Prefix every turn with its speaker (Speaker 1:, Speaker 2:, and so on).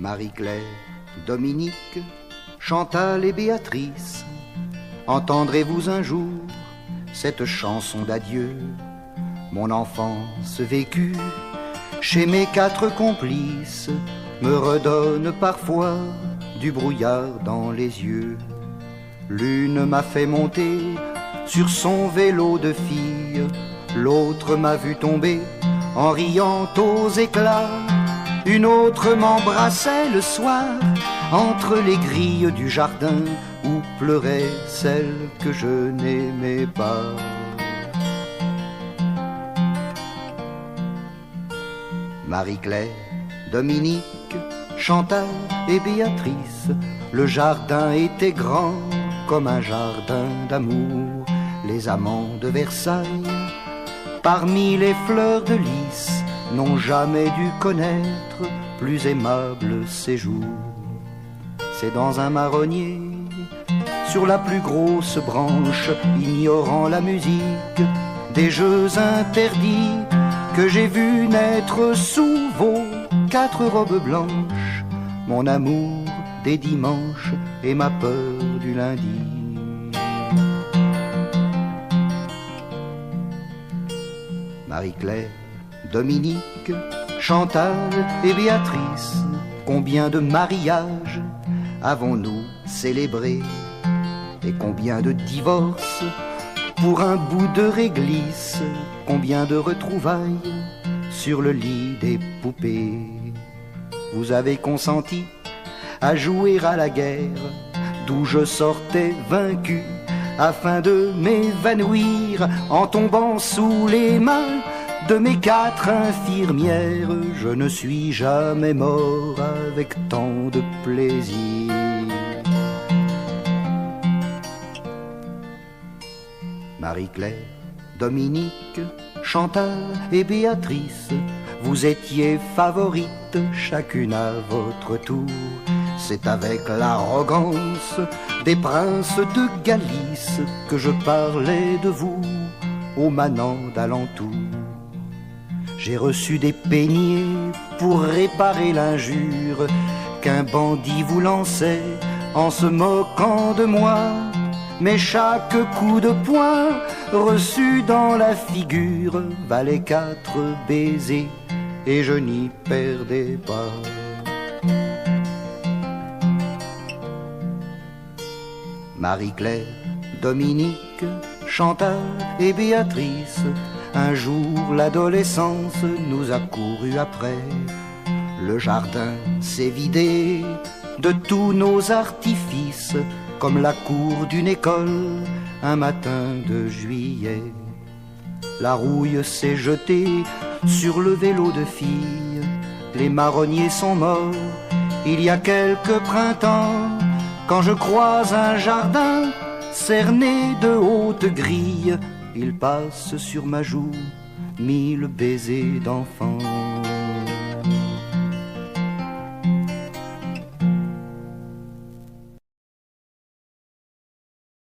Speaker 1: Marie-Claire, Dominique, Chantal et Béatrice, entendrez-vous un jour cette chanson d'adieu? Mon enfance vécue chez mes 4 complices me redonne parfois du brouillard dans les yeux. L'une m'a fait monter sur son vélo de fille, l'autre m'a vu tomber en riant aux éclats. Une autre m'embrassait le soir entre les grilles du jardin où pleurait celle que je n'aimais pas. Marie-Claire, Dominique, Chantal et Béatrice, le jardin était grand comme un jardin d'amour. Les amants de Versailles, parmi les fleurs de lys, n'ont jamais dû connaître plus aimable séjour. C'est dans un marronnier, sur la plus grosse branche, ignorant la musique des jeux interdits, que j'ai vu naître sous vos 4 robes blanches mon amour des dimanches et ma peur du lundi. Marie-Claire, Dominique, Chantal et Béatrice, combien de mariages avons-nous célébrés et combien de divorces pour un bout de réglisse, combien de retrouvailles sur le lit des poupées. Vous avez consenti à jouer à la guerre, d'où je sortais vaincu, afin de m'évanouir en tombant sous les mains de mes 4 infirmières. Je ne suis jamais mort avec tant de plaisir. Marie-Claire, Dominique, Chantal et Béatrice, vous étiez favorites chacune à votre tour. C'est avec l'arrogance des princes de Galice que je parlais de vous aux manants d'alentour. J'ai reçu des peignets pour réparer l'injure qu'un bandit vous lançait en se moquant de moi. Mais chaque coup de poing reçu dans la figure valait 4 baisers et je n'y perdais pas. Marie-Claire, Dominique, Chantal et Béatrice, un jour l'adolescence nous a couru après. Le jardin s'est vidé de tous nos artifices, comme la cour d'une école, un matin de juillet. La rouille s'est jetée sur le vélo de fille, les marronniers sont morts il y a quelques printemps. Quand je croise un jardin cerné de hautes grilles, il passe sur ma joue 1000 baisers d'enfants.